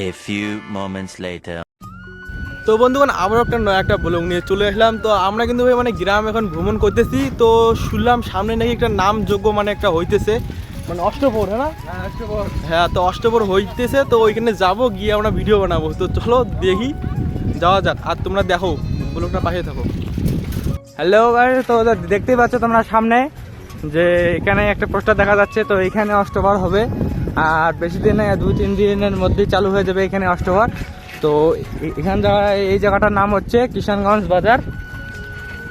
A few moments later. তো বন্ধুগণ আবার একটা ব্লগ নিয়ে চলে আসলাম। তো আমরা কিন্তু ভাই মানে গ্রাম এখন ভ্রমণ করতেছি। তো শুনলাম সামনে নাকি একটা নামযোগ্য মানে একটা হইতেছে, মানে অষ্টপ্রহর, হ্যাঁ না? হ্যাঁ, তো অষ্টপ্রহর হইতেছে, তো ওইখানে যাব, গিয়ে আমরা ভিডিও বানাবো। তো চলো দেখি, যাওয়া যাক। আর তোমরা দেখো, ব্লগটা পাশে থাকো। হ্যালো গাইস, তো দেখতেই পাচ্ছ তোমরা সামনে যে এখানে একটা পোস্টার দেখা যাচ্ছে। তো এখানে অষ্টপ্রহর হবে, আর বেশি দিন 2-3 দিনের মধ্যেই চালু হয়ে যাবে এখানে অষ্টপ্রহর। তো এখান জায়গায় এই জায়গাটার নাম হচ্ছে কিষানগঞ্জ বাজার।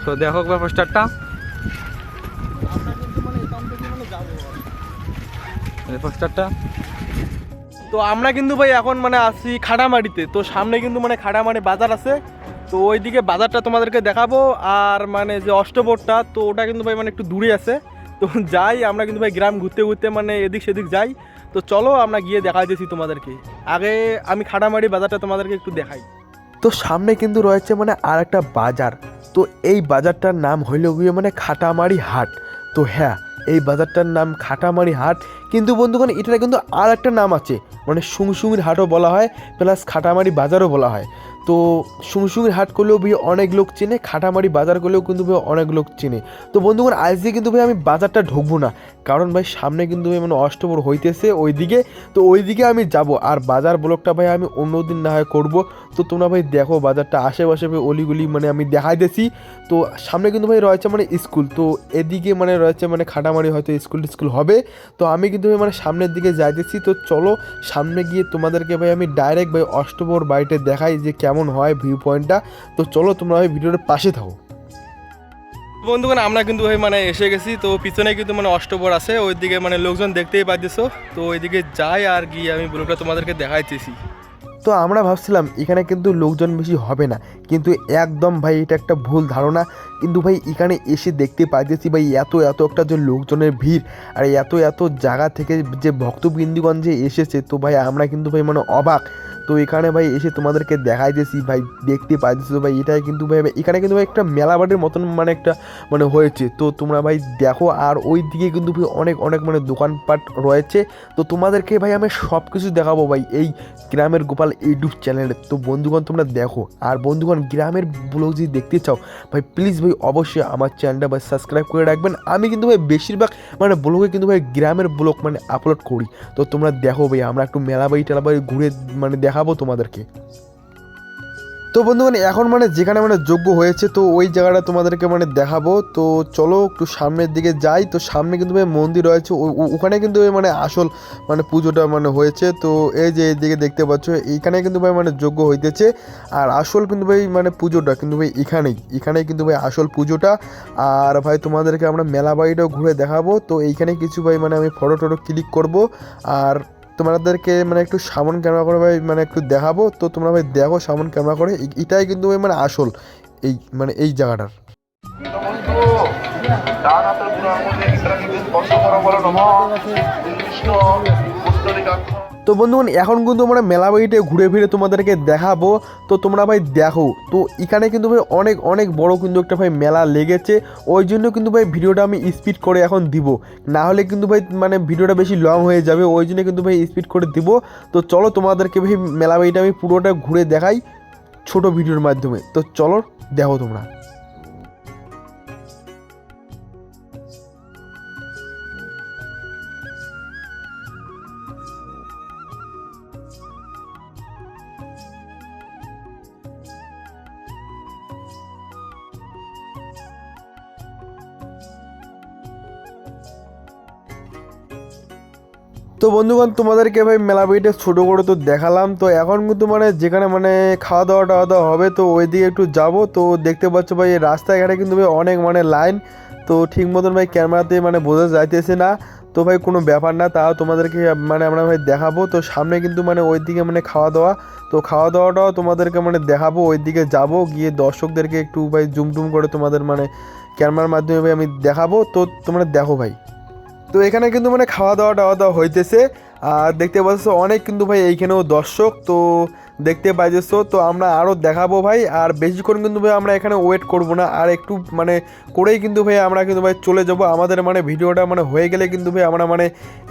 তো দেখো পোস্টারটা, পোস্টারটা। তো আমরা কিন্তু ভাই এখন মানে আছি খাটামাটিতে। তো সামনে কিন্তু মানে খাটামাটি বাজার আছে, তো ওইদিকে বাজারটা তোমাদেরকে দেখাবো। আর মানে যে অষ্টপ্রহরটা, তো ওটা কিন্তু ভাই মানে একটু দূরে আছে। তো যাই আমরা কিন্তু ভাই গ্রাম ঘুরতে ঘুরতে মানে এদিক সেদিক যাই। তো চলো আমরা গিয়ে দেখাই দিয়েছি তোমাদেরকে। আগে আমি খাটামাটি বাজারটা তোমাদেরকে একটু দেখাই। তো সামনে কিন্তু রয়েছে মানে আর একটা বাজার। তো এই বাজারটার নাম হইল গিয়ে মানে খাটামারি হাট। তো হ্যাঁ, এই বাজারটার নাম খাটামারি হাট, কিন্তু বন্ধুগণ এটার কিন্তু আর একটা নাম আছে, মানে সুংসুঙির হাটও বলা হয়, প্লাস খাটামারি বাজারও বলা হয়। তো সুংসুঙির হাট করলেও ভাই অনেক লোক চেনে, খাটামারি বাজার করলেও কিন্তু ভাই অনেক লোক চেনে। তো বন্ধুগণ আজকে কিন্তু ভাই আমি বাজারটা ঢুকবো না, কারণ ভাই সামনে কিন্তু ভাই মানে অষ্টপ্রহর হইতেছে ওইদিকে। তো ওইদিকে আমি যাব, আর বাজার ব্লগটা ভাই আমি অন্যদিন না হয় করবো। তো তোমরা ভাই দেখো বাজারটা আশেপাশে ভাই অলিগুলি মানে আমি দেখাই দিয়েছি। তো সামনে কিন্তু ভাই রয়েছে মানে স্কুল, তো এদিকে মানে রয়েছে মানে খাটামারি হয়তো স্কুল হবে। তো আমি কিন্তু ভাই মানে সামনের দিকে যাইতেছি। তো চলো সামনে গিয়ে তোমাদেরকে ভাই আমি ডাইরেক্ট ভাই অষ্টপ্রহর বাড়িতে দেখাই যে কেমন হয় ভিউ পয়েন্টটা। তো চলো তোমরা ভাই ভিডিওর পাশে থাকো। বন্ধুগণ আমরা কিন্তু ভাই মানে এসে গেছি। তো পিছনে কিন্তু মানে অষ্টপ্রহর আছে, ওইদিকে মানে লোকজন দেখতেই পাইতেছো। তো ওইদিকে যাই আর গিয়ে আমি ব্লগটা তোমাদেরকে দেখাইতেছি। তো আমরা ভাবছিলাম এখানে কিন্তু লোকজন বেশি হবে না, কিন্তু একদম ভাই এটা একটা ভুল ধারণা। কিন্তু ভাই এখানে এসে দেখতে পাইতেছি ভাই এত একটা যে লোকজনের ভিড়, আর এত জায়গা থেকে যে ভক্তবৃন্দগণ যে এসেছে, তো ভাই আমরা কিন্তু ভাই মানে অবাক। তো এখানে ভাই এসে তোমাদেরকে দেখাইতেছি ভাই, দেখতে পাইতেছি তো ভাই এটাই কিন্তু ভাই এখানে কিন্তু ভাই একটা মেলাবাড়ির মতন মানে একটা মানে হয়েছে। তো তোমরা ভাই দেখো, আর ওই দিকে কিন্তু ভাই অনেক মানে দোকানপাট রয়েছে। তো তোমাদেরকে ভাই আমি সব কিছু দেখাবো ভাই এই গ্রামের গোপাল ইউটিউব চ্যানেলে। তো বন্ধুগণ তোমরা দেখো, আর বন্ধুগণ গ্রামের ব্লগ যদি দেখতে চাও ভাই প্লিজ ভাই অবশ্যই আমার চ্যানেলটা ভাই সাবস্ক্রাইব করে রাখবেন। আমি কিন্তু ভাই বেশিরভাগ মানে ব্লগে কিন্তু ভাই গ্রামের ব্লগ মানে আপলোড করি। তো তোমরা দেখো ভাই আমরা একটু মেলাবাড়ি টেলাবাড়ি ঘুরে মানে দেখাবো তোমাদেরকে। তো বন্ধুগণ এখন মানে যেখানে মানে যোগ্য হয়েছে, তো ওই জায়গাটা তোমাদেরকে মানে দেখাবো। তো চলো একটু সামনের দিকে যাই। তো সামনে কিন্তু ভাই মন্দির রয়েছে, ওখানে কিন্তু মানে আসল মানে পুজোটা মানে হয়েছে। তো এই যে এইদিকে দেখতে পাচ্ছ, এইখানে কিন্তু ভাই মানে যোগ্য হইতেছে। আর আসল কিন্তু ভাই মানে পুজোটা কিন্তু ভাই এখানেই কিন্তু ভাই আসল পুজোটা। আর ভাই তোমাদেরকে আমরা মেলা বাড়িটাও ঘুরে দেখাবো। তো এইখানে কিছু ভাই মানে আমি ফটো টটো ক্লিক করবো, আর তোমাদেরকে মানে একটু সামন ক্যামেরা করে ভাই মানে একটু দেখাবো। তো তোমরা ভাই দেখো সামন ক্যামেরা করে, এটাই কিন্তু ভাই মানে আসল এই মানে এই জায়গাটার। তো বন্ধুগণ এখন কিন্তু আমরা মেলা বাড়িতে ঘুরে ফিরে তোমাদেরকে দেখাবো। তো তোমরা ভাই দেখো, তো এখানে কিন্তু ভাই অনেক বড় কিন্তু একটা ভাই মেলা লেগেছে। ওই জন্য কিন্তু ভাই ভিডিওটা আমি স্পিড করে এখন দিব, না হলে কিন্তু ভাই মানে ভিডিওটা বেশি লং হয়ে যাবে। ওই জন্য কিন্তু ভাই স্পিড করে দিব। তো চলো তোমাদেরকে ভাই মেলা বাড়িটা আমি পুরোটা ঘুরে দেখাই ছোট ভিডিওর মাধ্যমে। তো চলো দেখো তোমরা। তো বন্ধুগণ তোমাদেরকে ভাই মেলা বাড়িটা ছোটো করে তো দেখালাম। তো এখন কিন্তু মানে যেখানে মানে খাওয়া দাওয়া হবে, তো ওই দিকে একটু যাবো। তো দেখতে পাচ্ছ ভাই এই রাস্তাঘাটে কিন্তু ভাই অনেক মানে লাইন, তো ঠিক মতন ভাই ক্যামেরাতে মানে বোঝা যাইতেছে না। তো ভাই কোনো ব্যাপার না, তাও তোমাদেরকে মানে আমরা ভাই দেখাবো। তো সামনে কিন্তু মানে ওই দিকে মানে খাওয়া দাওয়াটাও তোমাদেরকে মানে দেখাবো। ওই দিকে যাবো, গিয়ে দর্শকদেরকে একটু ভাই জুম করে তোমাদের মানে ক্যামেরার মাধ্যমে ভাই আমি দেখাবো। তো তোমরা দেখো ভাই। তো এখানে কিন্তু মানে খাওয়া দাওয়া হইতেছে, আর দেখতে পাচ্ছ অনেক কিন্তু ভাই এইখানেও দর্শক তো দেখতে পাইতেছ। তো আমরা আরও দেখাবো ভাই, আর বেশিক্ষণ কিন্তু ভাই আমরা এখানে ওয়েট করব না, আর একটু মানে করেই কিন্তু ভাই আমরা কিন্তু ভাই চলে যাব। আমাদের মানে ভিডিওটা মানে হয়ে গেলে কিন্তু ভাই আমরা মানে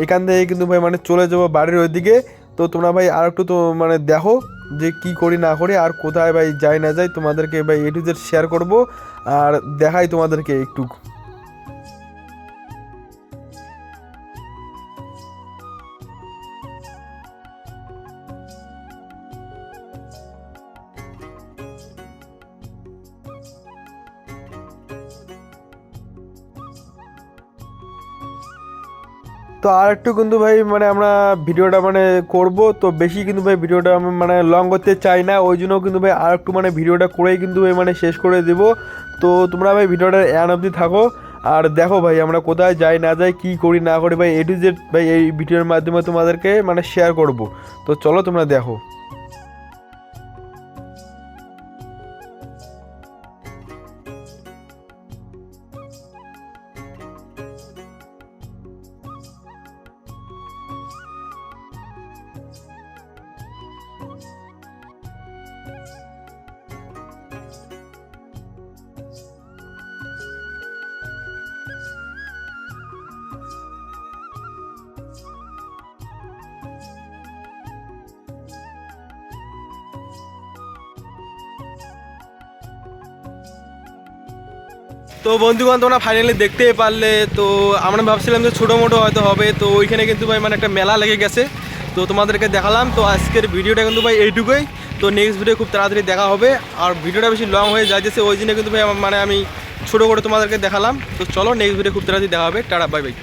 এখান থেকে কিন্তু ভাই মানে চলে যাব বাড়ির ওইদিকে। তো তোমরা ভাই আর একটু তো মানে দেখো যে কি করি না করি আর কোথায় ভাই যাই না যাই, তোমাদেরকে ভাই A to Z শেয়ার করব আর দেখাই তোমাদেরকে একটু। তো আর একটু কিন্তু ভাই মানে আমরা ভিডিওটা মানে করব, তো বেশি কিন্তু ভাই ভিডিওটা আমি মানে লং করতে চাই না, ওই জন্য কিন্তু ভাই আর একটু মানে ভিডিওটা করেই কিন্তু ভাই মানে শেষ করে দেব। তো তোমরা ভাই ভিডিওটা এন্ড অবধি থাকো আর দেখো ভাই আমরা কোথায় যাই না যাই কি করি না করি ভাই A to Z ভাই এই ভিডিওর মাধ্যমে তোমাদেরকে মানে শেয়ার করব। তো চলো তোমরা দেখো। তো বন্ধুগণ তোমরা ফাইনালি দেখতেই পারলে, তো আমরা ভাবছিলাম যে ছোটো মোটো হয়তো হবে, তো ওইখানে কিন্তু ভাই মানে একটা মেলা লেগে গেছে, তো তোমাদেরকে দেখালাম। তো আজকের ভিডিওটা কিন্তু ভাই এইটুকুই, তো নেক্সট ভিডিও খুব তাড়াতাড়ি দেখা হবে। আর ভিডিওটা বেশি লং হয়ে যাচ্ছে ওই জন্য কিন্তু ভাই মানে আমি ছোটো করে তোমাদেরকে দেখালাম। তো চলো নেক্সট ভিডিও খুব তাড়াতাড়ি দেখা হবে। Tata, bye bye.